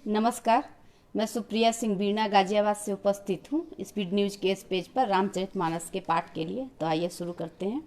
नमस्कार। मैं सुप्रिया सिंह बीना गाजियाबाद से उपस्थित हूँ स्पीड न्यूज के इस पेज पर रामचरितमानस के पाठ के लिए। तो आइए शुरू करते हैं।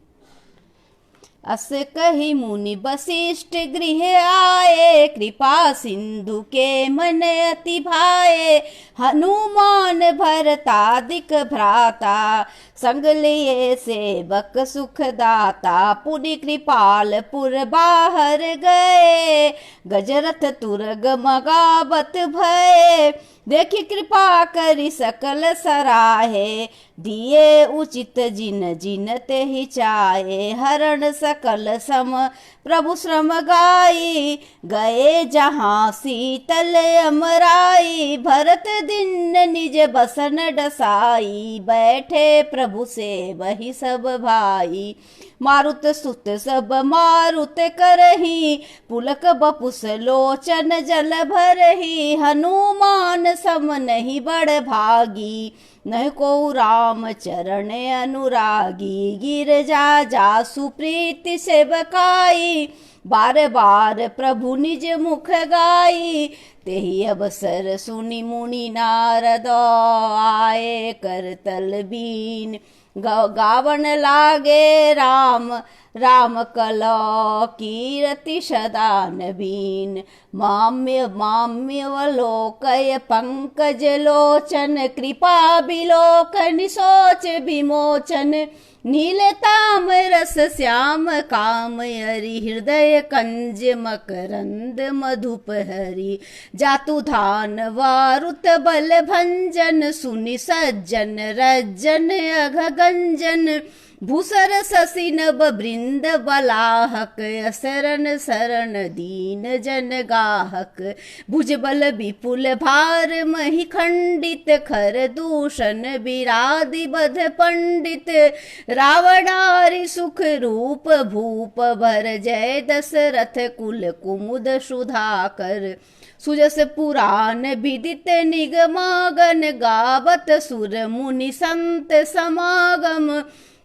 अस कही मुनि वशिष्ठ गृह आए, कृपा सिंधु के मन अति भाए। हनुमान भरतादिक भ्राता, संग लिए सेवक सुख दाता। पुनि कृपाल पुर बाहर गए, गजरथ तुरग मगावत भय। देखी कृपा करी सकल सराहे, दिए उचित जिन जिन ते ही चाहे। हरण सकल सम प्रभु श्रम गाई, गए जहाँ शीतल अमराई। भरत दिन निज बसन डसाई, बैठे प्रभु से वही सब भाई। मारुत सुत सब मारुत करही, पुलक बपुस लोचन जल भरही। हनुमान सम नहीं बड़ भागी, न को राम चरण अनुरागी। गिरजा जासु प्रीति से बकाई, बार बार प्रभु निज मुख गाई। तेहि अवसर सुनि मुनि नारद, आए कर तल बीन। गावन लागे राम राम कलौ, कीरति सदा नवीन। माम्य माम्यवलोकय पंकज लोचन, कृपा बिलोकन सोच विमोचन। नील तामरस श्याम काम हरि, हृदय कंज मकरंद मधुप हरि। जातु धान वारुत बल भंजन, सुनि सज्जन रज्जन अघ गंजन। भूसर शशि नभ बृंद बलाहक, असरण शरण दीन जन गाहक। भुजबल विपुल भार मही खंडित, खर दूषण विरादि बध पंडित। रावणारि सुख रूप भूप भर, जय दशरथ कुल कुमुद सुधाकर। सुजस पुराण विदित निगमागन, गावत सुर मुनि संत समागम।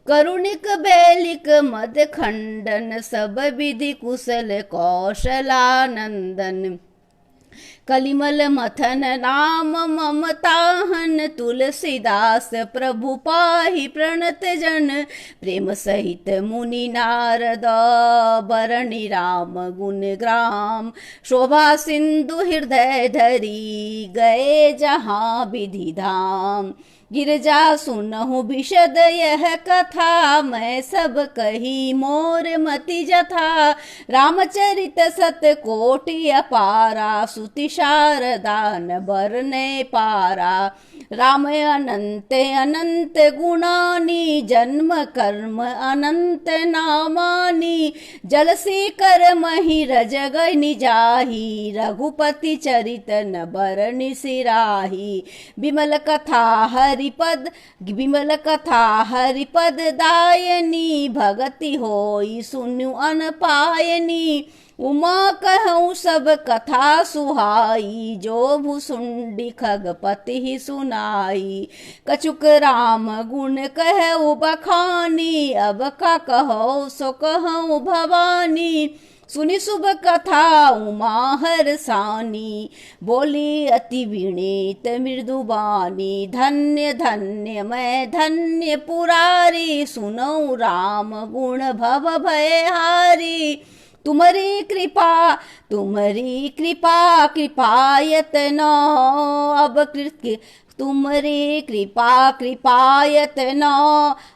करुणिक बैलिक मद खंडन, सब विधि कुशल कौशलानंदन। कलिमल मथन नाम ममताहन, तुलसीदास प्रभु पाहि प्रणत जन। प्रेम सहित मुनि नारद, बरणी राम गुण ग्राम। शोभा सिंधु हृदय धरी, गए जहाँ विधि धाम। गिरजा सुनहु विशद यह कथा, मैं सब कही मोर मति जथा। रामचरित सत कोटि अपारा, सुति शारदा न बरने पारा। राम अनंत अनंत गुणानी, जन्म कर्म अनंत नामानी। जलसी कर मही रजग निजाही, रघुपति चरित न बरनि सिराही। विमल कथा हरिपद विमल कथा हरिपद दायनी, भगति होई सुनु अनपायनी। उमा कहूँ सब कथा सुहाई, जो भुसुंडी खगपति ही सुनाई। कछुक राम गुण कहु बखानी, अब का कहो सो कहूँ भवानी। सुनि शुभ कथा उमा हरसानी, बोली अति विनीत मृदुबानी। धन्य धन्य मैं धन्य पुरारी, सुनौ राम गुण भव भयहारी। तुम्हारी कृपा कृपायतनो, अब तुम्हारी कृपायतनो,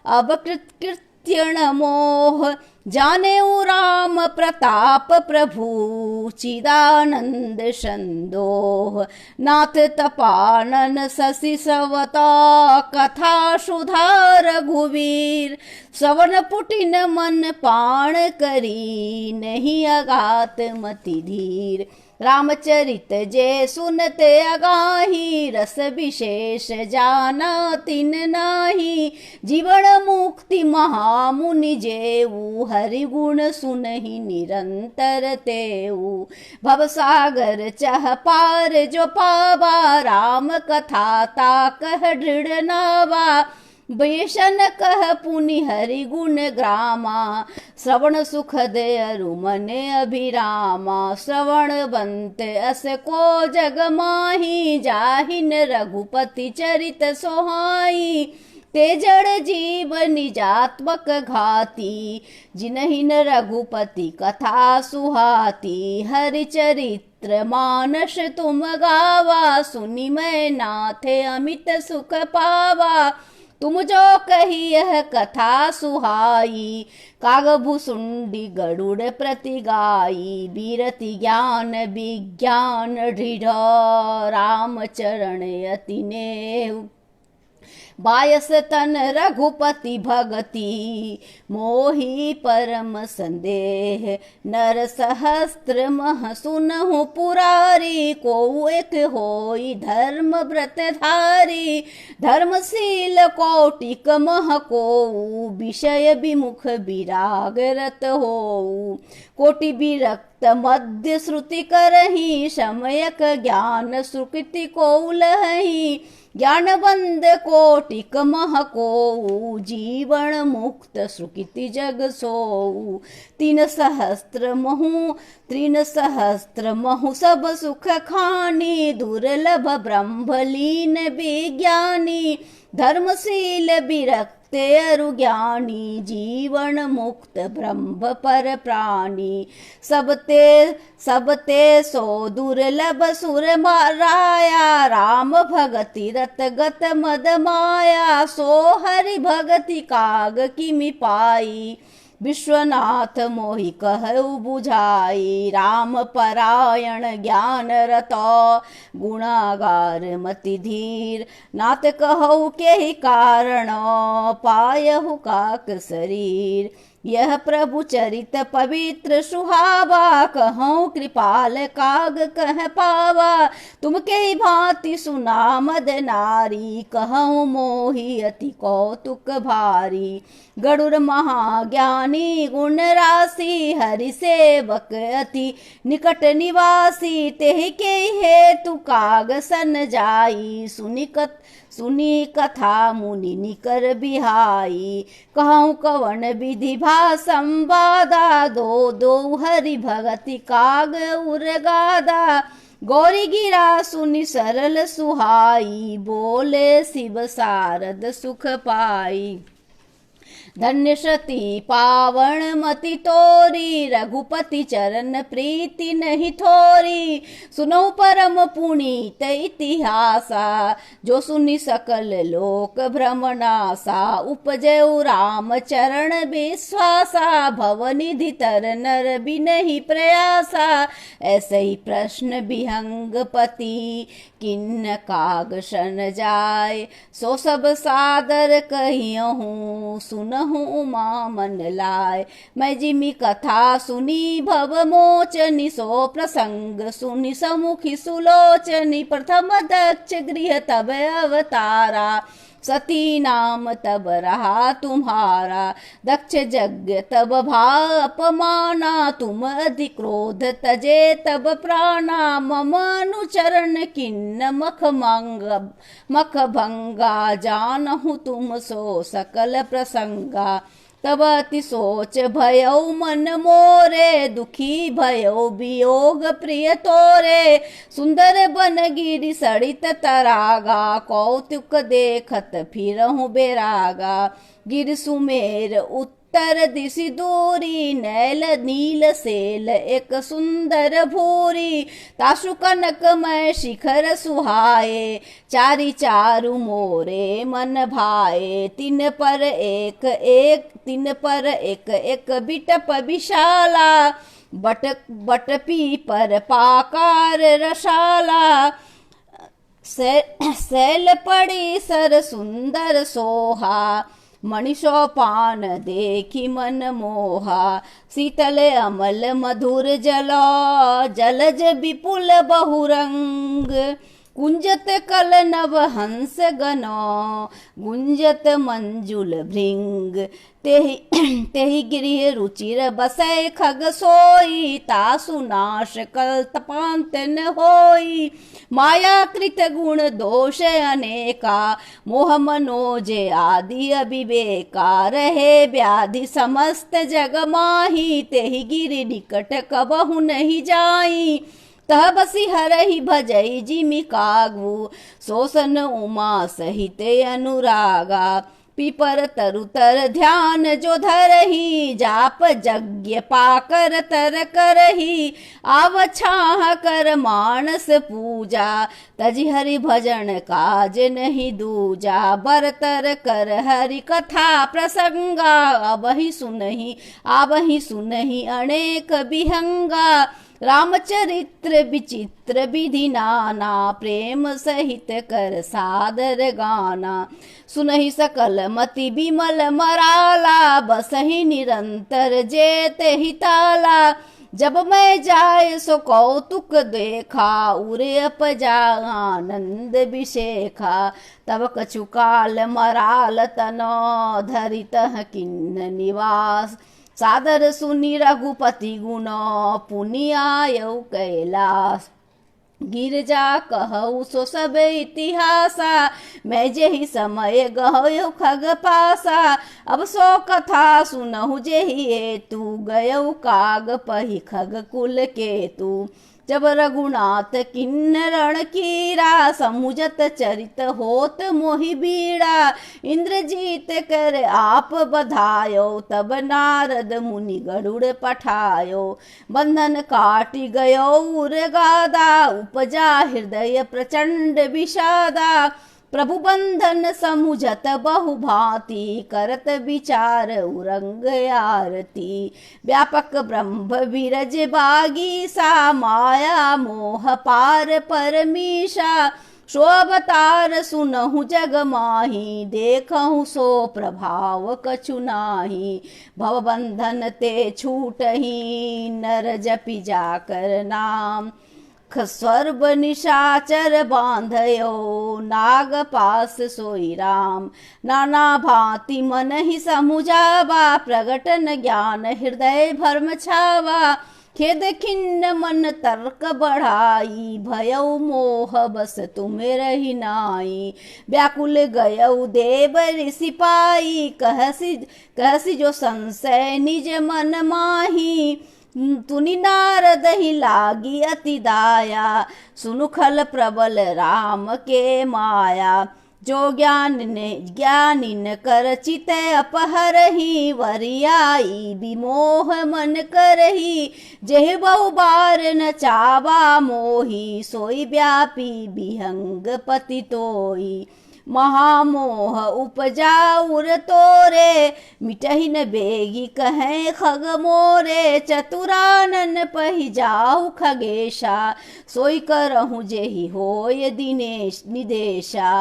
अब कृत्यण मोह। जानेऊ राम प्रताप प्रभु, चिदानंद संदोह। नाथ तपानन शशि सवता, कथा सुधा रघुवीर। सवन पुटिन मन पाण करी, नहीं अगात मति धीर। रामचरित जे सुनते अगाही, रस विशेष जाना तिन नाही। जीवन मुक्ति महामुनि जेऊ, हरि गुण सुनहि निरंतर तेऊ। भवसागर चह पार जो पावा, राम कथा ताकह दृढ़ नावा। बेशन कह पुनि हरि गुण ग्रामा, श्रवण सुख दे अरु मने अभिरामा। श्रवण बंते अस को जग माही, जाहिन रघुपति चरित सोहाई। ते जड़ जीव निजात्मक घाती, जिनहिन रघुपति कथा सुहाती। हरि चरित्र मानस तुम गावा, सुनि मैं नाथे अमित सुख पावा। तुम जो कही यह कथा सुहाई, कागभुसुंडी गरुड़ प्रति गाई। बीरति ज्ञान विज्ञान दृढ़, राम चरण अति नेह। बायस तन रघुपति भगति, मोहि परम संदेह। नर सहस्त्र मह सुनहु पुरारी, को एक होई धर्म व्रत धारी। धर्मशील कौटिक मह को, विषय विमुख विराग रत हो। कोटि विरक्त मध्य श्रुति करही, समयक ज्ञान सुकृति को लही। ज्ञानबंद कोटिक मह को, जीवन मुक्त सुकृति जग सोऊ। तीन सहस्त्र महु सब सुख खानी, दुर्लभ ब्रह्मलीन विज्ञानी। धर्मशील विरक्त अरु ज्ञानी, जीवन मुक्त ब्रह्म पर प्राणी। सबते सो दुर्लभ सुर राया, राम भगति रत गत मद माया। सो हरि भगति काग किमि पाई, विश्वनाथ मोहि कहु बुझाई। राम परायण ज्ञान रतो, गुणागार मति धीर। नाथ कहु के कारण, पायहु काक शरीर। यह प्रभु चरित पवित्र सुहावा, कहूँ कृपाल काग कह पावा। तुम के भांति सुना मद नारी, कहूँ मोहि अति कौतुक भारी। गरुड़ महाज्ञानी गुण राशि, हरि सेवक अति निकट निवासी। तेहि के हेतु काग सन जाई, सुनी कथा मुनि निकर बिहाई। कहूँ कवन विधि भा संवादा, दो हरि भगति काग उरगादा। गौरी गिरा सुनि सरल सुहाई, बोले शिव सारद सुख पाई। धन्य सती पावन मति तोरी, रघुपति चरण प्रीति नहीं थोरी। सुनो परम पुनीत इतिहासा, जो सुनि सकल लोक भ्रमनासा। उपजऊ राम चरण विश्वासा, भवनिधि तर नर बिनहि प्रयासा। ऐसे ही प्रश्न विहंग पति, किन्न काग सन जाय। सो सब सादर कहियहूँ, सुनहु उमा मन लाय। मैं जिमि कथा सुनी भव मोचनी, सो प्रसंग सुनि समुखी सुलोचनी। प्रथम दक्ष गृह तब अवतारा, सती नाम तब रहा तुम्हारा। दक्ष यज्ञ तब भा अपमाना, तुम अधिक क्रोध तजे तब प्राणा। मम अनुचरण किन्न मख भंगा, जानहु तुम सो सकल प्रसंगा। तब अति सोच भयौ मन मोरे, दुखी भयौ वियोग प्रिय तोरे। सुंदर बन गिरि सड़ित तरागा, कौतुक देखत फिरहु बेरागा। गिर सुमेर उत्तर दिशि दूरी, नैल नील सेल एक सुंदर भूरी। तासु कनकमय शिखर सुहाए, चारि चारु मोरे मन भाए। तिन पर एक एक बिटप विशाला, बट पीपर पाकार रसाला। सैल पड़ी सर सुंदर सोहा, मणिशोपान देखी मन मोहा। शीतल अमल मधुर जलज विपुल बहुरंग, कुंजत कल नव हंस गनो, गुंजत मंजुल भृंग, तेहि गृह रुचिर बसै खग सोई, तासु नाश कल तपांत न होई। माया कृत गुण दोष अनेका, मोह मनोज आदि अविवेका, रहे व्याधि समस्त जग माही, तेहि गिरि निकट कबहु नहीं जाई। तह बसी हरहि भजई जिमि कागु, सोसन उमा सहित अनुरागा। पीपर तरुतर ध्यान जो धरहि, जाप यज्ञ पाकर तर करहि, आव छाह कर मानस पूजा, तजि हरि भजन काज नहीं दूजा। बरतर कर हरि कथा प्रसंगा, आवहि सुनहि अनेक विहंगा। रामचरित्र विचित्र विधि नाना, प्रेम सहित कर सादर गाना। सुनहि सकल मति बिमल मराला, बसहि निरंतर जेत हिताला। जब मैं जाय सो कौतुक देखा, उरे अपजा आनंद विशेखा। तब कछु काल मराल तनो, धरितः किन्न निवास। सादर सुनि रघुपति गुण, पुनि आयौ कैलास। गिरजा कहु सो सब इतिहासा, मैं जेहि समय गयो खग पासा। अब सो कथा सुनहु जेहि हेतु, गयौ काग पहि खग कुल केतु। जब रघुनाथ किन्नरण कीरा, समुझत चरित होत मोहि बीड़ा। इंद्रजीत कर आप बधायो, तब नारद मुनि गरुड़ पठायो। बंधन काटि गयो उरगादा, उपजा हृदय प्रचंड विषादा। प्रभु बंधन समुझत बहु भांति, करत विचार उरंग आरती। व्यापक ब्रह्म विरज बागीसा, माया मोह पार परमीशा। सो अवतार सुनहु जग माही, देखहु सो प्रभाव कछु नाही। भव बंधन ते छूटहि, नर जपि जाकर नाम। स्वर्ब निशाचर बांधयो, नाग पास सोई राम। नाना भांति मन ही समुझावा, प्रगट न ज्ञान हृदय भर्म छावा। खेद खिन्न मन तर्क बढ़ाई, भयउ मोह बस तुमे रही नाई। व्याकुल गयउ देव ऋषि पाई, कहसी जो संशय निज मन माही। तुनि नारद ही लागी अति दाया, सुनु खल प्रबल राम के माया। जो ज्ञानिन कर चित अपहरहि, वरियाई विमोह मन करहि। जेह बहु बार न चावा मोही, सोई व्यापी विहंग पति तोई। महामोह उपजा उर तोरे, मिटहि न बेगी कहें खग मोरे। चतुरानन पहि जाहु खगेशा, सोई करहु जेहि होय दिनेश निदेशा।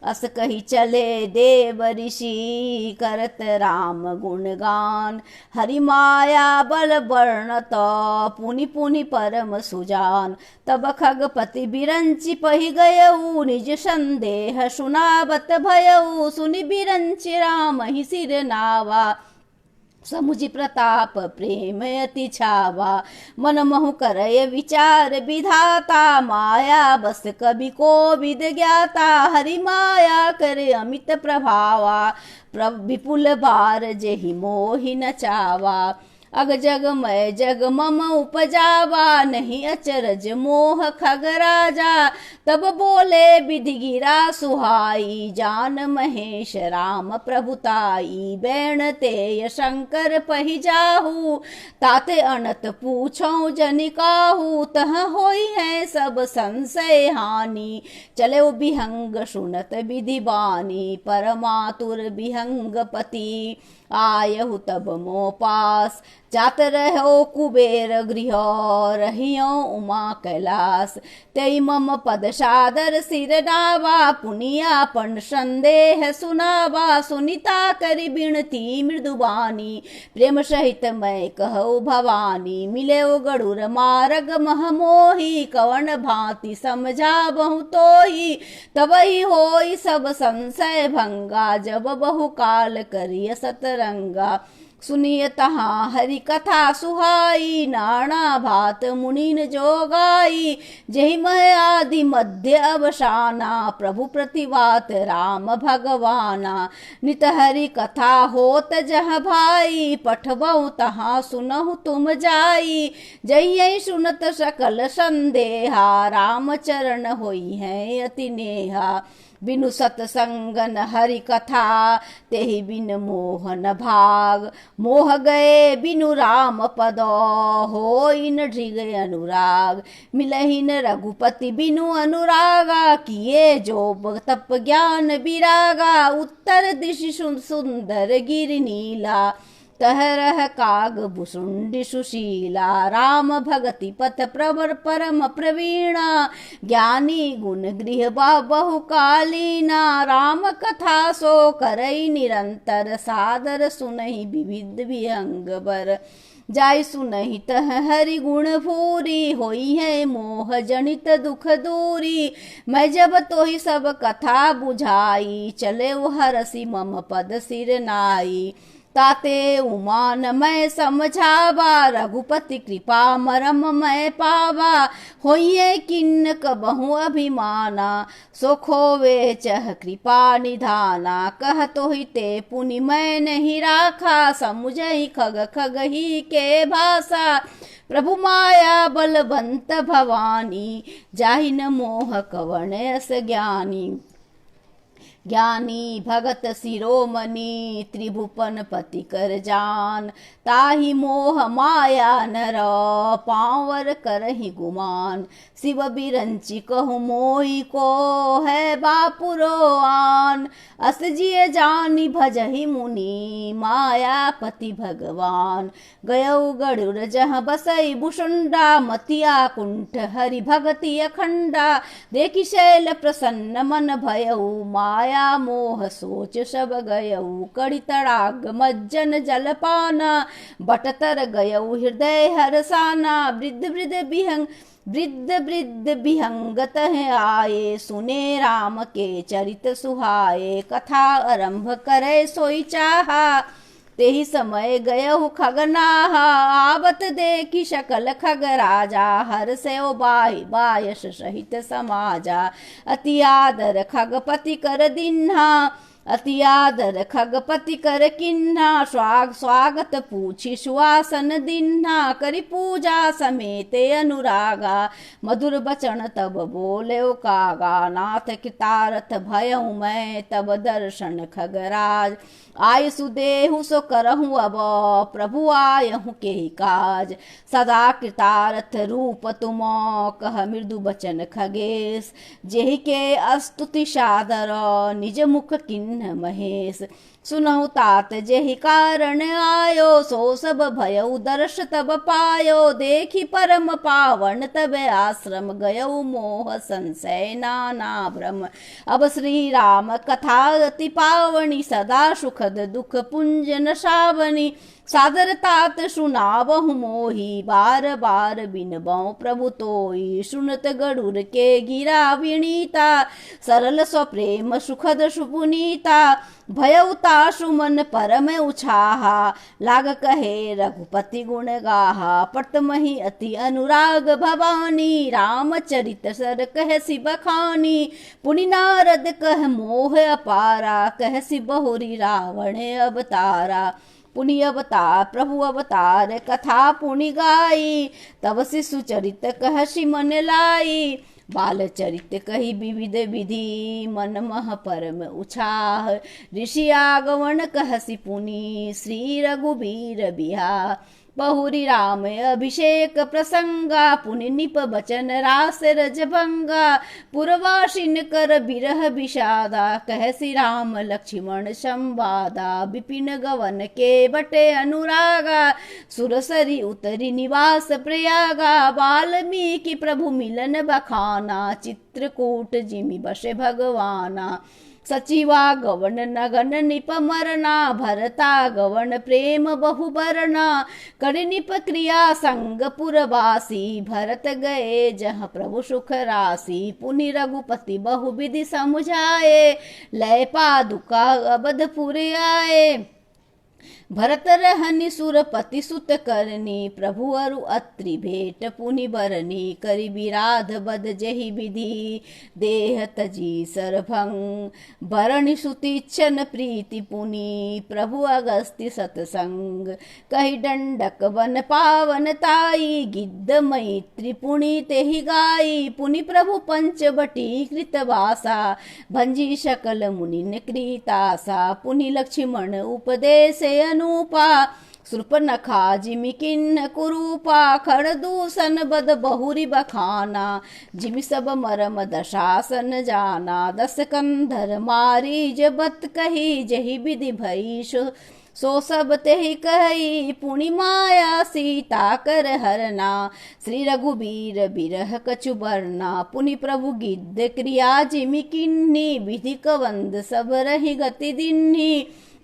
अस कही चले देव ऋषि, करत राम गुणगान। हरि माया बल वर्णत, पुनि पुनि परम सुजान। तब खगपति बिरंचि पहि गयऊ, निज संदेह सुनावत भयऊ। सुनि बिरंचि राम ही सिर नावा, समुझि प्रताप प्रेम अति छावा। मन महु करय विचार विधाता, माया बस कवि कोविद ज्ञाता। हरि माया करे अमित प्रभावा, विपुल बार जेहि मोहि न चावा। अग जग मय जग मम उपजावा, नहीं अचरज मोह खग राजा। तब बोले विधि गिरा सुहाई, जान महेश राम प्रभुताई। बैण तेय शंकर पहि जाहू, ताते अनत पूछो जनिकाहू। तह होई है सब संशय हानि, चले बिहंग सुनत विधि बानी। परमातुर बिहंग पति, आयहु तब मो पास, जात रहो कुबेर गृह रहियो उमा कैलास, तेई मम पद सादर सिर नावा, पुनिया पण संदेह सुनावा, सुनीता करी बिनती मृदुबानी, प्रेम सहित मैं कहु भवानी, मिले गरुर मार्ग मह मोही, कवन भांति समझा बहु तोही, तबहि होई सब संशय भंगा, जब बहु काल करिय सतरंगा, सुनिय तहाँ हरि कथा सुहाई, नाना भात मुनिन जोगाई, जहि मह आदि मध्य अवसाना, प्रभु प्रतिवात राम भगवाना, नित हरि कथा होत जह भाई, पठबहु तहाँ सुनहु तुम जाई, जय सुनत सकल संदेहा, राम चरण होई है अति नेहा, बिनु सतसंगन हरि कथा, तेहि बिन मोहन भाग, मोह गए बिनु राम पद, होई न ढिग अनुराग, मिलहि न रघुपति बिनु अनुरागा, किए जो तप ज्ञान विरागा, उत्तर दिशि सुंदर गिरि नीला, तहरह काग भुसुंडि सुशीला, राम भगति पथ प्रवर परम प्रवीणा, ज्ञानी गुण गृह बहु कालीना, राम कथा सो करई निरंतर, सादर सुनहि विविध विहंग बर, जाय सुनहि तह हरि गुण भूरी, होई है मोह जनित दुख दूरी, मैं जब तोहि सब कथा बुझाई, चले हरसि मम पद सिर नाई, ताते उमान मैं समझावा, रघुपति कृपा मरम मैं पावा, होइए किन्न कबहु अभिमाना, सो खोवे चह कृपा निधाना, कह तो ही ते पुनि मैं नहीं राखा, समुझई खग खग ही के भाषा, प्रभु माया बलवंत भवानी, जाहि न मोह कवण अस ज्ञानी, ज्ञानी भगत शिरोमणि, त्रिभुवन पति कर जान, ताहि मोह माया नर, पावर करहि गुमान, शिव बिरंचि कहु मोहि को, है बापुरो आन, अस जिय जानि भजहि मुनि, मायापति भगवान, गयौ गरुड़ जह बसई भुषुंडा, मतिया कुंठ हरि भगति अखंडा, देखि शैल प्रसन्न मन भयउ, माया मोह सोच सब गयऊ, कड़ी तड़ाग मज्जन जलपाना, बटतर गयऊ हृदय हरसाना, वृद्ध विहंगत है आए, सुने राम के चरित सुहाए, कथा आरंभ करे सोई चाहा, तेहि समय गयहु खगनाहा, आवत देखि सकल खग राजा, हर से बायस सहित समाजा, अति आदर खगपति कर दिन्हा, अति आदर खगपति कर किन्हा, स्वागत पूछी सुआसन दिन्हा, करि पूजा समेते अनुरागा, मधुर बचन तब बोले कागा, नाथ कृतारथ भयऊ मैं तब दर्शन खगराज, आय सुदेहु सो करहूँ अब, प्रभु आयहु के काज, सदा कृतारथ रूप तुम, कह मृदु बचन खगेश, जेहि के अस्तुति सादर, निज मुख किन्ह महेश, सुनहु तात जेहि कारण आयो, सो सब भयउ दर्श तब पायो, देखि परम पावन तब आश्रम, गयउ मोह संशय नाना भ्रम, अब श्री राम कथा अति पावनी, सदा सुखद दुख पुंज नशावनी, सादर तात सुनावहु मोहि, बार बार बिनबऊ प्रभु तोई, सुनत गरुड़ के गिरा विनीता, सरल स्वप्रेम सुखद सुपुनीता, भयउता सुमन परम उछाहा, लाग कहे रघुपति गुण गाहा, पटमहि अति अनुराग भवानी, रामचरित सर कह सि बखानी, पुनि नारद कह मोह अपारा, कह सि बहुरी रावण अवतारा, पुनि अवतार प्रभु अवतार कथा पुनि गाई, तब शिशु चरित कहसि मन लाई, बाल चरित कही विविध विधि, मन मह परम उछाह, ऋषि आगमन कहसि पुनि, श्री रघुबीर बिहा, बहुरी राम अभिषेक प्रसंगा पुनि निप बचन रास रजभंगा पुरवासिन कर बिरह विषादा कह श्री राम लक्ष्मण संवादा विपिन गवन के बटे अनुरागा सुरसरी उतरी निवास प्रयागा वाल्मीकि प्रभु मिलन बखाना चित्रकूट जिमि बसे भगवाना सचिवा गवन नगन निप मरना भरता गवन प्रेम बहुबरना कर निप क्रिया संग पुरवासी भरत गए जहाँ प्रभु सुख राशि पुनि रघुपति बहुविधि समुझाए लय पादुका अवधपुर आए भरत रहनि सुरपति सुत करनी प्रभु अरु अत्रि भेट पुनि बरनी करि विराध बद जहि विधि देह तजी सरभंग भरणी सुतिच्छन प्रीति पुनि प्रभु अगस्ति सतसंग कहि दंडक वन पावन ताई गिद्ध मैत्री पुनि तेहि गाई पुनि प्रभु पंचवटी कृतवासा भंजी सकल मुनि कृतासा पुनि लक्ष्मण उपदेश अनुपा सुर्पनखा जिमि किन्न कुरूपा खरदूषण बद बहुरी बखाना जिमि सब मरम दशासन जाना दस कंधर मारी जबत कही जही विधि भई सो सब तेहि कही पुनि माया सीता कर हरना श्री रघुबीर बिरह कछु बरना पुनि प्रभु गिद्ध क्रिया जिमि किन्नी विधि कवंद सब रही गति दिन्नी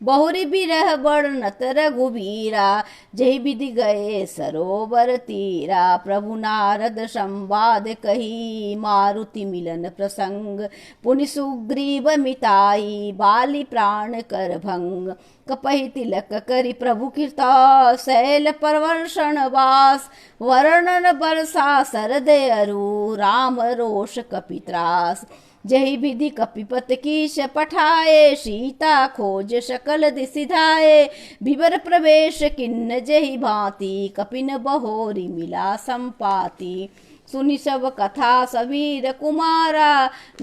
बहुरी बिरह बड़नत रघुबीरा जय विधि गए सरोवर तीरा प्रभु नारद संवाद कही मारुति मिलन प्रसंग पुनि सुग्रीव मिताई बाली प्राण कर भंग कपहि तिलक करि प्रभु कीर्ता शैल परवर्षण वास वर्णन बरसा सरदे अरु राम रोष कपित्रास जही विधि कपिपत कीश पठाए सीता खोज सकल दिशि धाये विवर प्रवेश किन्न जही भांति कपिन बहोरी मिला संपाति सुनि सब कथा सबीर कुमारा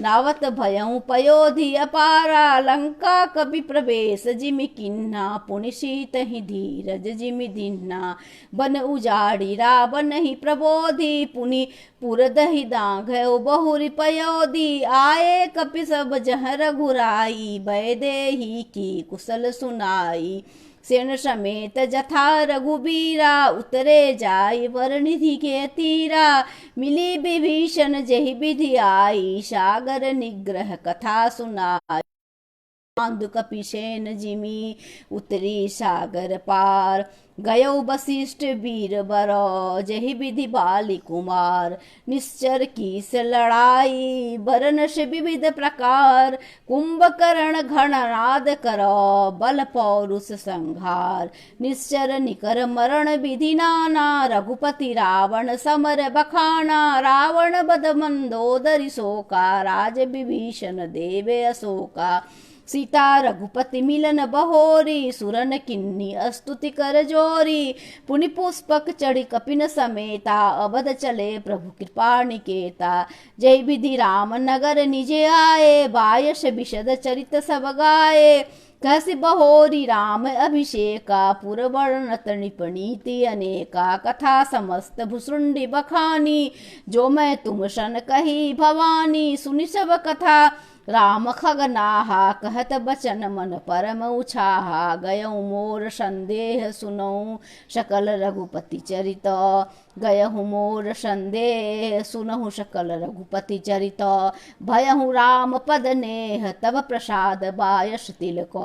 नावत भयउ पयोधि अपारा लंका कपि प्रवेश जिमि किन्ना पुनि सीत ही धीरज जिमि दिन्ना बन उजाड़ी रावण ही प्रबोधि पुनि पुरदहि दाघ बहुरी पयोधि आए कपि सब जह रघुराई वैदेही की कुशल सुनाई सेन समेत जथा रघुबीरा उतरे जाय वरनिधि के तीरा मिली विभीषण जहि विधि आई सागर निग्रह कथा सुनाई बांध कपिसेन जिमि उतरी सागर पार गयो वशिष्ठ वीर बर जहि विधि बाली कुमार निश्चर की से लड़ाई बरनश विविध प्रकार कुंभकर्ण घननाद कर बल पौरुष संहार निश्चर निकर मरण विधि नाना रघुपति रावण समर बखाना रावण बद मंदोदरी शोका राज विभीषण देवे अशोका सीता रघुपति मिलन बहोरी सुरन किन्नी स्तुति कर जोरी पुनि पुष्पक चढ़ी कपिन समेता अवध चले प्रभु कृपा निकेता जय विधि राम नगर निजे आए बायस विशद चरित सब गाये कहसी बहोरी राम अभिषेका पुरवर्णत निपनीति अनेका कथा समस्त भुसुंडी बखानी जो मैं तुम सन कही भवानी सुनि सब कथा राम खगनाहा कहत बचन मन परम उछाहा गयऊ मोर संदेह सुनऊ सकल रघुपति चरित गयहु मोर संदेह सुनहु सकल रघुपति चरित भयहु राम पद नेह तब प्रसाद बायस तिलक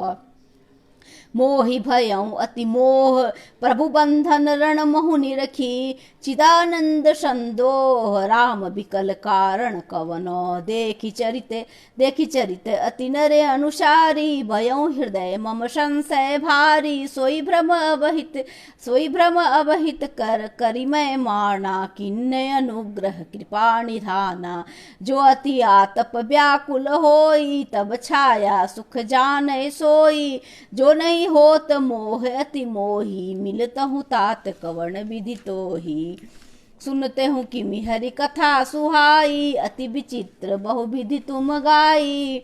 मोहि भयउ अति मोह प्रभु बंधन रण मोहु निरखी चिदानंद संदोह राम विकल कारण कवनो देखि चरित अति नरे अनुसारी भयउ हृदय मम संशय भारी सोई भ्रम अवहित कर करि मैं माना किन्ने अनुग्रह कृपा निधाना जो अति आतप व्याकुल होई तब छाया सुख जाने सोई जो नहीं होत मोह अति मोही मिलतहु तात कवण विधि तोही सुनते हूँ किमि हरि कथा सुहाई अति विचित्र बहुविधि तुम गाई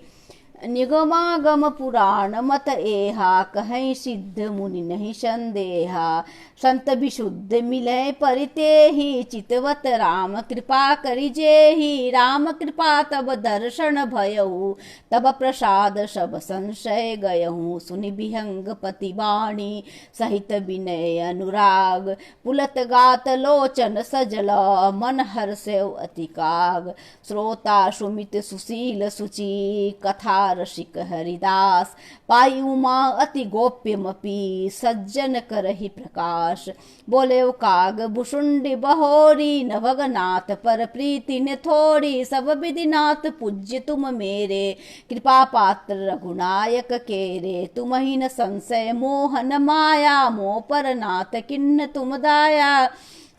निगमागम पुराण मत एहा, कहीं सिद्ध मुनि नहीं संदेहा। संत विशुद्ध मिले परितेहि, चितवत राम कृपा करिजेहि। राम कृपा तब दर्शन भयउ, तब प्रसाद सब संशय गयहु। सुनि विहंग पति वाणी, सहित विनय अनुराग। पुलत गात लोचन सजल, मन हर्षेव अतिकाग। श्रोता सुमित सुशील सुचि, कथा रसिक हरिदास। पाई उमा अति गोप्यमपि, सज्जन करहि प्रकाश। बोले काग भुषुंडी बहोरी, नभगनाथ पर प्रीति ने थोड़ी। सब विधिनाथ पूज्य तुम मेरे, कृपा पात्र रघुनायक केरे। तुम ही न संशय मोहन माया, मोह पर नाथ किन्न तुम दाया।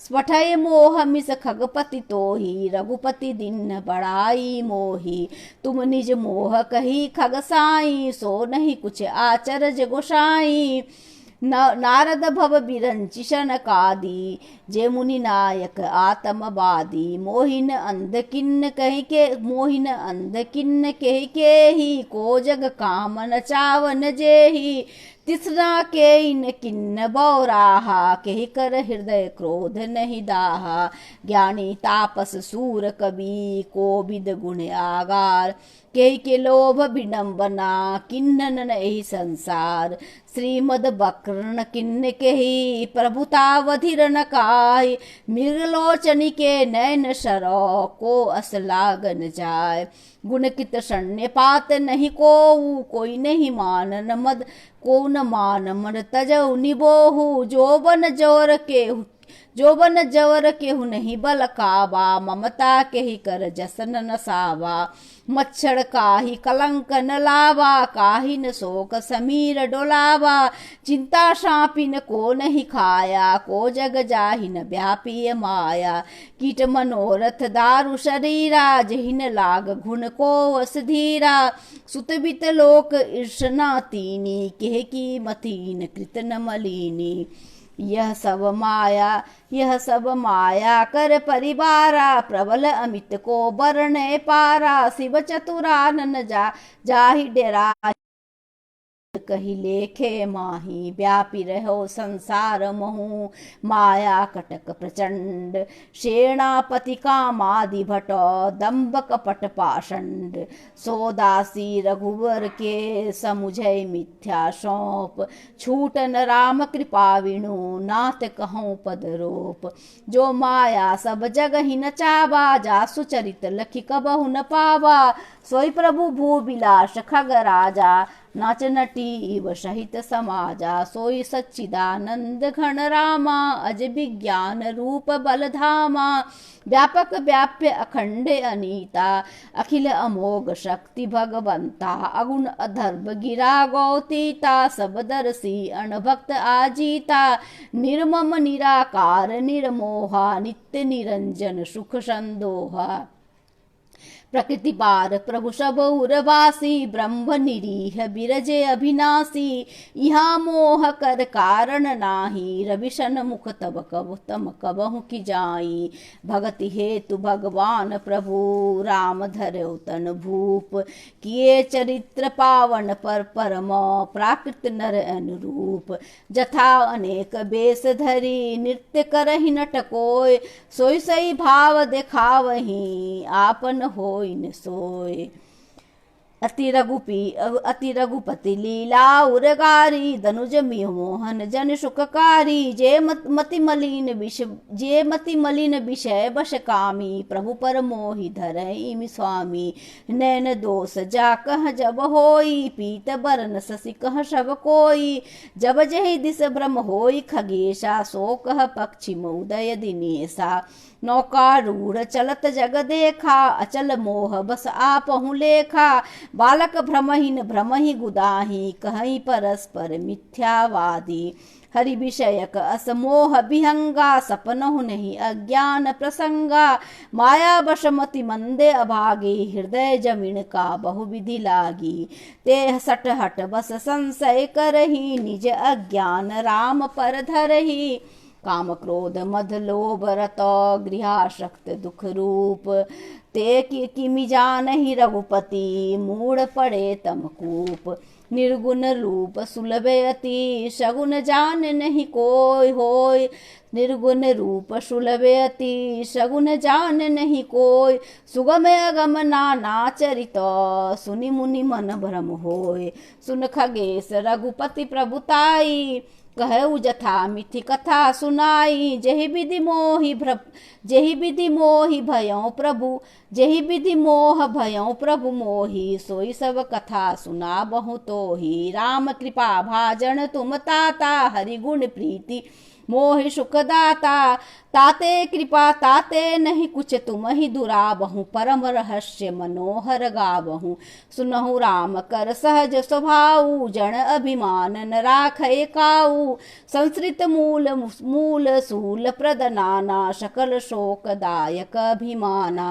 स्फटय मोह मिस खगपति तोहि, रघुपति दीन बड़ाई मोहि। तुम निज मोह कही खग साई, सो नहीं कुछ आचरज गोसाई। नारद भव बिरंचि शनकादि, जे मुनि नायक आत्मवादी। मोहिन अंध किन्न कहि के ही, को जग कामन चावन जेहि। तिसरा के इन किन्न बौराहा, केहि कर हृदय क्रोध नहीं दाहा। ज्ञानी तापस सूर कवि, कोविद गुण आगार। केहि के लोभ विडम्बना, किन्न नहीं संसार। श्रीमद बक्रन किन्न केहि, प्रभुतावधिर न काहि। मृगलोचनी के नयन शरो, को अस लागन जाय। गुण कित शण्य पात नहीं कोऊ, कोई नहीं मानन मद को न मान मन तजऊ निबोहु। जोबन जवर केहु नहीं बल काबा, ममता केहि कर जसन नसावा। मच्छर काही कलंक न लावा, काही न शोक समीर डोलावा। चिंता सापिन को नहीं खाया, को जग जाहिन व्यापी माया। कीट मनोरथ दारु शरीरा, जहिन लाग घुन को वस धीरा। सुतबित लोक ईर्षना तीनी, केह की मतीन कृत न मलिनी। यह सब माया कर परिवारा, प्रबल अमित को बरने पारा। शिव चतुरानन जाहि डेरा, कही लेखे माही। व्यापी रहो संसार महु, माया कटक प्रचंड। सेनापति कामादि भट, दम्भ कपट पाषंड। सोदासी रघुवर के, समुझय मिथ्या सौंप। छूटन राम कृपा विनु, नाथ कहूँ पद रोप। जो माया सब जग ही नचावा, जासु चरित लखि कबहु न पावा। सोई प्रभु भू बिलास खग राजा, नाच नटी इव सहित समाजा। सोई सच्चिदानंद घन रामा, अज विज्ञान रूप बलधामा। व्यापक व्याप्य अखंड अनीता, अखिल अमोघ शक्ति भगवंता। अगुण अधर्व गिरा गौतीता, सब दर्शी अनभक्त आजीता। निर्मम निराकार निर्मोहा, नित्य निरंजन सुख संदोहा। प्रकृति पार प्रभु सब उर्वासी, ब्रह्म निरीह बिरजे अभिनाशी। यहाँ मोह कर कारण नाही, रविशन मुख तब कबहु की जाई। भगति हेतु भगवान प्रभु, राम धरौ तन भूप। किए चरित्र पावन पर परम, प्राकृत नर अनुरूप। जथा अनेक बेस धरी, नृत्य करहि नटकोय। सोई सई भाव देखावही, आपन हो न सोय। अति रघुपति लीला उरगारी, दनुज मोहन जन सुखकारी। जे मति मलिन विषय बश कामी, प्रभु पर मोहि धरई स्वामी। नैन दोष जा कह जब होई, पीत बरन शशि कह सब कोई। जब जहि दिस भ्रम होई खगेशा, सो कह पक्षी उदय दिनेशा। नौकारूढ़ चलत जग देखा, अचल मोह बस आपहु लेखा। बालक भ्रमहि गुदाही, कहीं परस्पर मिथ्यावादी। हरि विषयक असमोह विहंगा, सपनहु नहीं अज्ञान प्रसंगा। माया बशमति मंदे अभागी, हृदय जमीन का बहुविधि लागी। ते सट हट बस संशय करही, निज अज्ञान राम पर धरही। काम क्रोध मद लोभ रत गृहाशक्त दुख रूप ते किमि जानहि रघुपति मूढ़ पड़े तमकूप निर्गुण रूप सुलभे अति सगुन जान नहीं कोई होय निर्गुण रूप सुलभे अति सगुन जान नहीं कोय सुगम अगम नाना चरित सुनि मुनि मन भ्रम होय सुन खगेश रघुपति प्रभुताई कहु जथा मिथि कथा सुनाई जेहि विधि मोहि भयौ प्रभु जेहि विधि मोह भयौ प्रभु मोहि सोई सब कथा सुना बहु तोहि राम कृपा भाजन तुम ताता हरि गुण प्रीति मोहि सुखदाता ताते कृपा ताते नहीं कुछ तुम ही दुराबहु परम रहस्य मनोहर गावहु सुनहु राम कर सहज स्वभाव जन अभिमान न राखे काऊ संस्कृत मूल सूल प्रदनाना सकल शोकदायक अभिमाना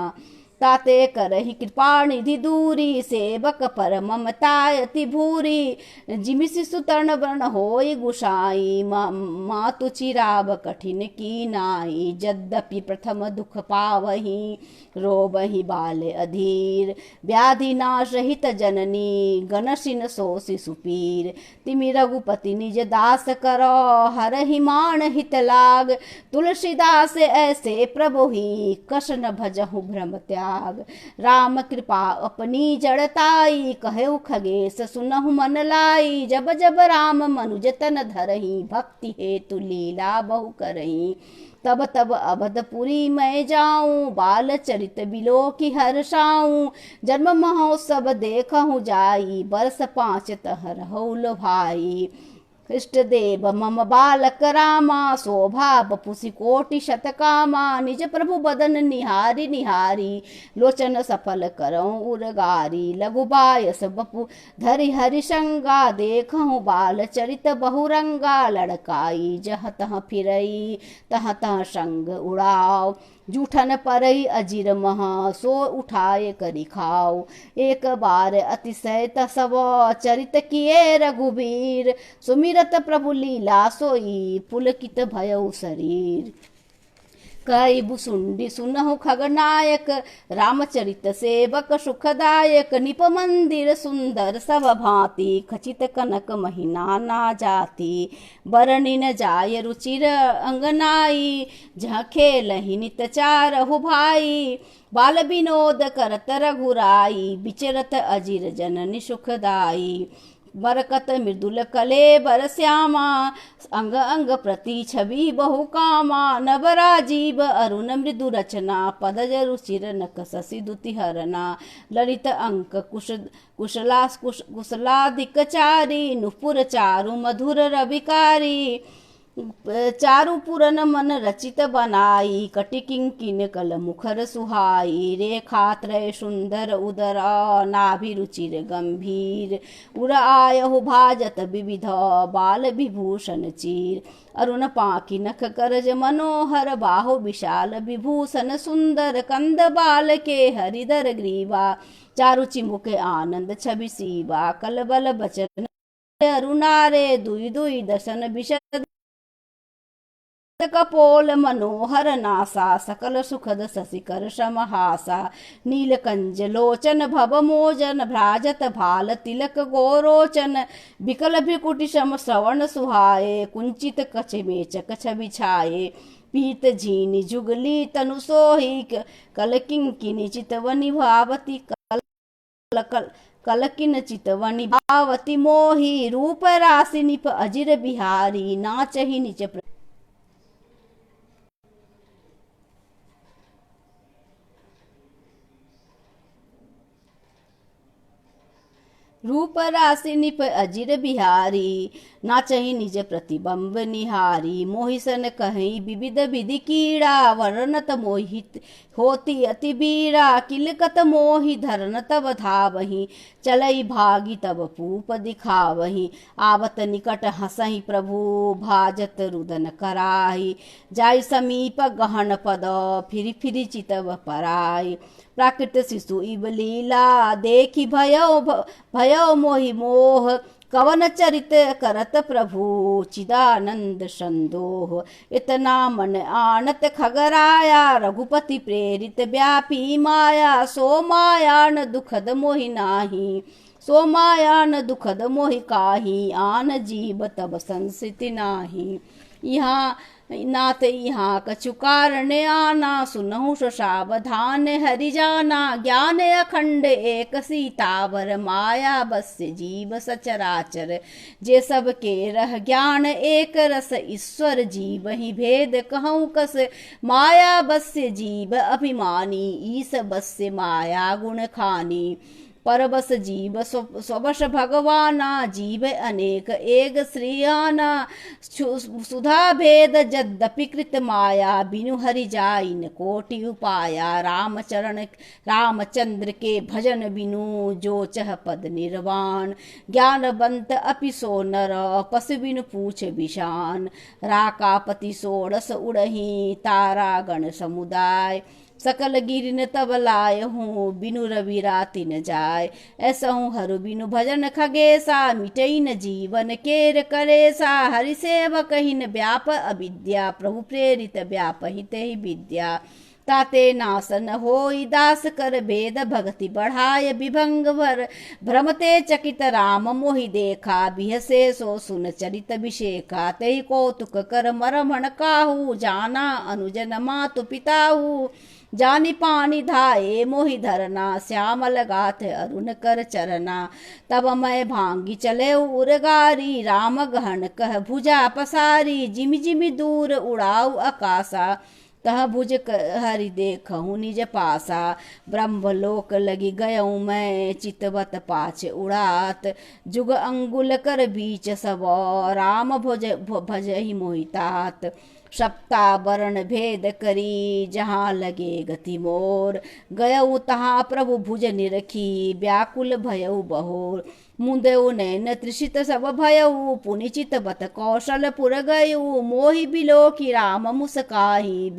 ताते करहि कृपा निधि दूरी सेवक पर ममतायति भूरी जिमिसि सुतर्ण वर्ण होय गुसाई मातु चिराब कठिन की नाई यद्यपि प्रथम दुख पावहि रोबहि बाल अधीर व्याधि नाश हित जननी गणसिन सोसि सुपीर तिमि रघुपति निज दास करो हरहि मान हित लाग तुलसीदास ऐसे प्रभु ही कशन भजहु भ्रम त्याग राम कृपा अपनी जड़ताई कहु खगेश सुनहु मन लाई जब जब राम मनुज तन धरहि भक्ति हेतु लीला बहु करहि तब तब अवधपुरी मैं जाऊं बाल चरित बिलो की हर्षाऊं जन्म महोत्सव देखहु जाई बरस 5 तह रहु लो भाई इष्ट देव मम बालक रामा शोभा बपुसी कोटि शतकामा निज प्रभु बदन निहारी निहारी लोचन सफल करऊं उरगारी लघु बायस बपु धरि हरि संगा देखहु बाल चरित बहुरंगा लड़काई जह तह फिरई तह तह संग उड़ाओ जूठन परई अजीर महा सो उठाए करि खाओ एक बार अतिशय तसव चरित किए रघुबीर सुमिरत प्रभु लीला सोई पुलकित भयउ शरीर कई भुसुंडी सुनहु खगनायक रामचरित सेवक सुखदायक निप मंदिर सुंदर सब भांति खचित कनक महिना ना जाति बरनी न जाय रुचिर अंगनाई जहाँ खेलहि नित चारहु भाई बाल विनोद करत रघुराई विचरत अजिर जननी सुखदाई बरकत मृदुल कले बर श्यामा अंग अंग प्रति छवि बहु कामा नवराजीव अरुण मृदु रचना पदज रुचिर नक शशि दुति हरना ललित अंक कुशलाधिक चारी नुपुर चारु मधुर रविकारी चारु पुरन मन रचित बनाई कटि किंकिन कल मुखर सुहाई रेखा त्रय सुंदर उदर नाभि रुचिर गंभीर उर आयहु भाजत विविध बाल विभूषण चीर अरुण पाखि नख करज मनोहर बाहु विशाल विभूषण सुंदर कंद बाल के हरिधर ग्रीवा चारु चिमुख आनंद छवि सीवा कलबल बचन अरुणारे दुई दुई दशन विशद कपोल मनोहर नासा सकल सुखद शशिकर समहासा नीलकंज लोचन भव मोजन भ्राजत भाल तिलक गोरोचन विकल भ्रिकुटी सम श्रवण सुहाए कुंचित कछ मेचक छवि छाये पीत झीनि जुगली तनु सोहि कल किंकिनी चितवनि भावती कलकिन चितवनि भावती मोहि रूप राशि निप अजिर बिहारी नाचहि निच रूप राशि निप अजिर बिहारी नाचहि निज प्रतिबंब निहारी मोहिसन कहीं विविध विधि कीड़ा वर्णत मोहित होती अति बीरा किलकत मोहि धरन तब धावहि चलई भागी तब पूप दिखावहि आवत निकट हसहि प्रभु भाजत रुदन कराही जाय समीप गहन पद फिरि फिरि चितव पराई प्राकृत शिशु इव लीला देखि भयो मोहि मोह कवन चरित करत प्रभु चिदानंद संदोह। इतना मन आनत खगराया रघुपति प्रेरित व्यापी माया। सो माया न दुखद मोहि नाही, सो माया न दुखद मोहि काही। आन जीव तब संसिति नाही। यहाँ नाथ यहाँ कछु कारण आना, सुनहु सावधान हरि जाना। ज्ञान अखंड एक सीतावर, माया बस्य जीव सचराचर। जे सब के रह ज्ञान एक रस, ईश्वर जीव ही भेद कहूँ कस। माया बस्य जीव अभिमानी, ईस बस्य माया गुण खानी। परबस जीव स्वबश भगवाना, जीव अनेक एक श्रियाना। सुधा भेद जद्यपि कृत माया, बिनु हरि जाइन कोटि उपाया। रामचंद्र के भजन बिनु, जो चह पद निर्वाण। ज्ञानवंत अपि सो नर, पशु बिनु पूछ विषान। राकापति सोड़स उड़ही, तारा गण समुदाय। सकल गिरिन तब लाय हूँ, बिनु रवि राति न जाय। ऐसा हूँ हरु बिनु भजन खगेसा, मिटई न जीवन केर करेसा। हरि सेवक हिन व्याप अविद्या, प्रभु प्रेरित व्याप हिते ही विद्या। ताते नासन होई दास कर, भेद भक्ति बढ़ाय विभंग भर। भ्रमते चकित राम मोहि देखा, बिहसे सो सुन चरित अभिषेका। तेहि कौतुक कर मरमण काहू, जाना अनुजन मातु पिताहू। जानी पानी धाये मोहि धरना, श्यामल गाथ अरुण कर चरना। तब मैं भांगी चले उरगारी, राम गहन कह भुजा पसारी। जिमि जिमि दूर उड़ाऊ आकाशा, तह भुज हरि देखहु निज पासा। ब्रह्मलोक लगी गयऊ मैं, चितवत पाछ उड़ात। जुग अंगुल कर बीच सब, राम भजहि मोहितात। सप्ता वर्ण भेद करी, जहाँ लगे गति मोर। गयऊ तहाँ प्रभु भुज निरखी, व्याकुल भयऊ बहोर। मुंदेऊ नैन त्रिषित सब भयऊ, पुनिचित बत कौशलपुर गयऊ। मोहि बिलोकी राम मुस्काही,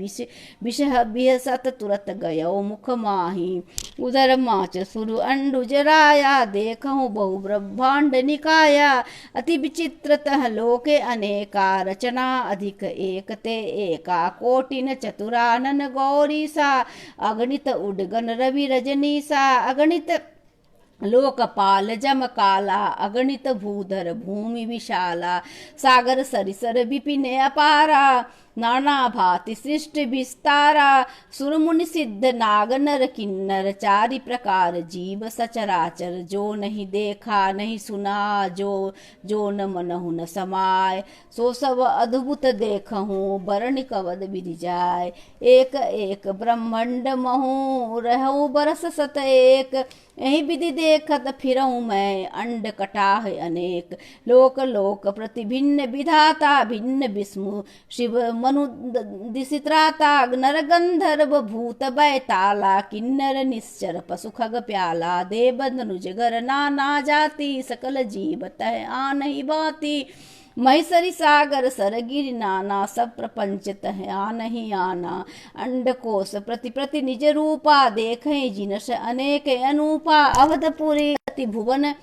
बिहसत तुरत गयऊ मुख माही। उधर माच सुरु अंडुज राया, देखहु बहु ब्रह्मांड निकाया। अति विचित्र तह लोके अनेका, रचना अधिक एक ते एका। कोटिन चतुरानन गौरीसा, अगणित उडगन रवि रजनीसा। अगणित लोकपाल जम काला, अगणित भूधर भूमि विशाला। सागर सरिसर विपिन अपारा, नाना भांति सृष्टि विस्तारा। सुर मुनि सिद्ध नाग नर किन्नर, चारि प्रकार जीव सचराचर। जो नहीं देखा नहीं सुना, जो न मनहु न समाय। सो सब अद्भुत देखहूँ, बरनि कवद विधि जाय। एक एक ब्रह्मंड महु, रहु बरस सत एक। यही विधि देखत फिरऊँ मैं, अंड कटाह अनेक। लोक लोक प्रति भिन्न विधाता, भिन्न विष्णु शिव मनु दिशित्राता। नर गंधर्व भूत बैताला, किन्नर निश्चर पशु खग प्याला। देव धनुज गर नाना जाति, सकल जीव तह आन ही बाती। महेश्वरी सागर सरगिरि नाना, सब प्रपंच तह आन ही आना। अंडकोश प्रति प्रति निज रूपा, देखें जिनस अनेक अनूपा। अवधपुरी अति भुवन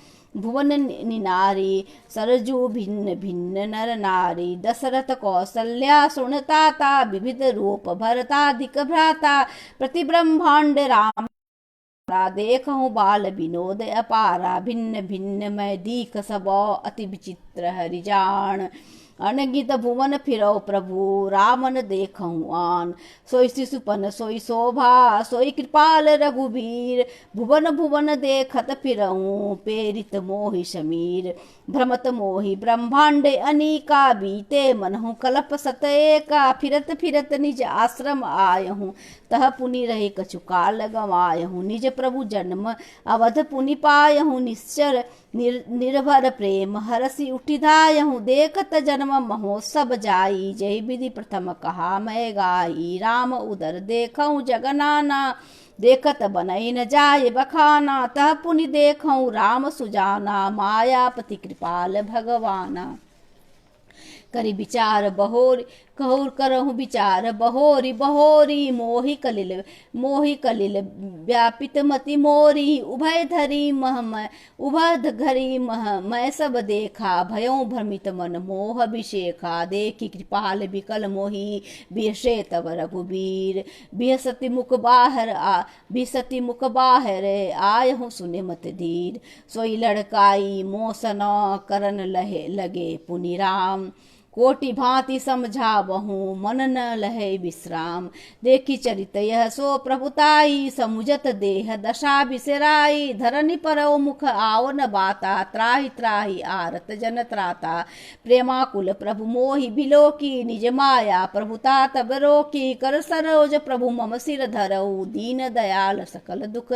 निनारी, सरजू भिन्न भिन्न नर नारी। दशरथ कौसल्या सुनताता, विविध रूप भरताधिक भ्राता। प्रति ब्रह्मांड राम देखहु बाल विनोद अपारा। भिन्न भिन्न मैं दीख सब, अति विचित्र हरि जान। अनगित भुवन फिरौ प्रभु, रामन देखहु आन। सोई शिशुपन सोई शोभा, सोई कृपाल रघुबीर। भुवन भुवन देखत फिरऊँ, प्रेरित मोहि समीर। भ्रमत मोहि ब्रह्मांड अनीका, बीते मनहु कल्प सत एका। फिरत फिरत निज आश्रम आयहूँ, तह पुनि रही कछु काल गवायहूँ। निज प्रभु जन्म अवध पुनि पायहूँ, निश्चर निर्भर प्रेम हरसि उठि धायहूँ। देखत जन्म महोत्सव जाई, जय विधि प्रथम कहा मैं गाई। राम उदर देखऊँ जगनाना, देखत बनई न जाय बखाना। तह पुनि देखऊँ राम सुजाना, मायापति कृपाल भगवाना। करी विचार बहोरी कहूर करहु विचार बहोरी बहोरी मोहि कलिल व्यापित मति मोरी उभय धरी मह उभय घरी मह मैं सब देखा भयों भ्रमित मन मोह अभिषेखा देखी कृपाल विकल मोही बिहसे तब रघुबीर बिहसति मुख बाहर आय हूँ सुने मत धीर सोई लड़काई मोसन करन लगे पुनि राम कोटि भांति समझा बहु मन न लहे विश्राम देखी चरित यह सो प्रभुताई समुझत देह दशा बिसराई धरनी परौ मुख आवन बाता त्राहि त्राहि आरत जन त्राता प्रेमाकुल प्रभु मोहि बिलोकी निज माया प्रभुता तब रोकी कर सरोज प्रभु मम सिर धरऊ दीन दयाल सकल दुख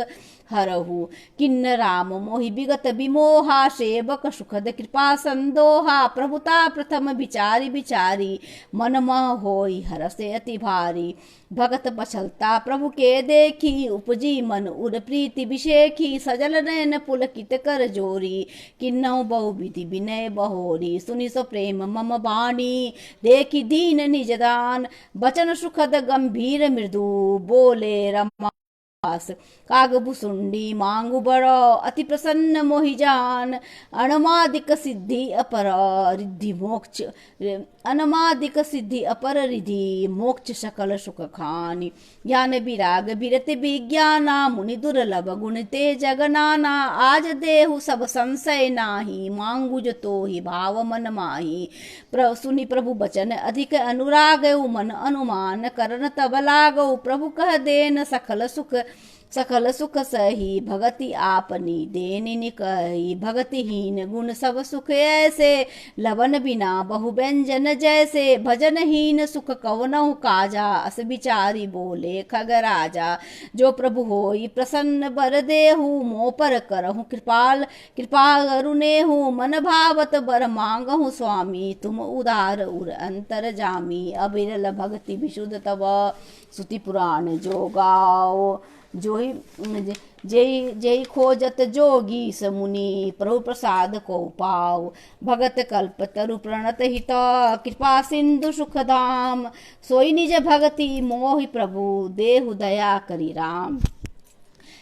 हरहु किन्न राम मोहि विगत विमोहा सेवक सुखद कृपा संदोहा प्रभुता प्रथम विचारी विचारी मन मह होई हरसे अति भारी भगत पछलता प्रभु के देखी उपजी मन उर प्रीति विषेखी सजल नयन पुलकित कर जोरी किन्नौ बहु विधि विनय बहोरी सुनि सो प्रेम मम बाणी देखी दीन निज दान बचन सुखद गंभीर मृदु बोले रमा कागभुसुंडी मांगु बड़ो अति प्रसन्न मोहि जान अनमादिक सिद्धि अपर रिद्धि मोक्ष अनमादिक सिद्धि अपर रिधि मोक्ष सकल सुख खानी ज्ञान विराग विरति विज्ञाना मुनि दुर्लभ गुण ते जगनाना आज देहु सब संशय नाही मांगु जो तो ही भाव मन माही सुनि प्रभु बचन अधिक अनुराग मन अनुमान करन तब लागौ प्रभु कह देन सकल सुख सही भगति आपनी देनि निकही भगतिहीन गुण सब सुख ऐसे लवन बिना बहु व्यंजन जैसे भजनहीन सुख कवनहु काजा अस विचारी बोले खगराजा जो प्रभु होई प्रसन्न बर देहु मोह पर करहु कृपा अरुनेहु मन भावत बर मांगहु स्वामी तुम उदार उर अंतर जामी अबिरल भक्ति विशुद्ध तब श्रुति पुराण जो गाओ जय खोजत जोगी समुनि प्रभु प्रसाद को पाओ भगत कल्प तरु प्रणत हित कृपा सिंधु सुख धाम सोई निज भगति मोहि प्रभु देहु दया करि राम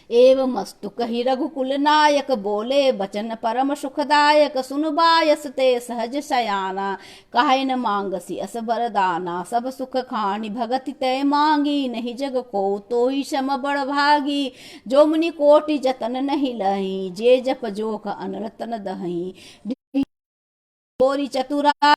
एवं मस्तु कही रघुकुल नायक बोले बचन परम सुखदायक सुन बायस ते सहज शयाना काहे न मांगसी अस बरदाना सब सुख खानी भगति तय मांगी नहीं जग को तो ही शम बड़ भागी जो मुनि कोटि जतन नहीं लही जे जप जोख अनरतन दही चतुरा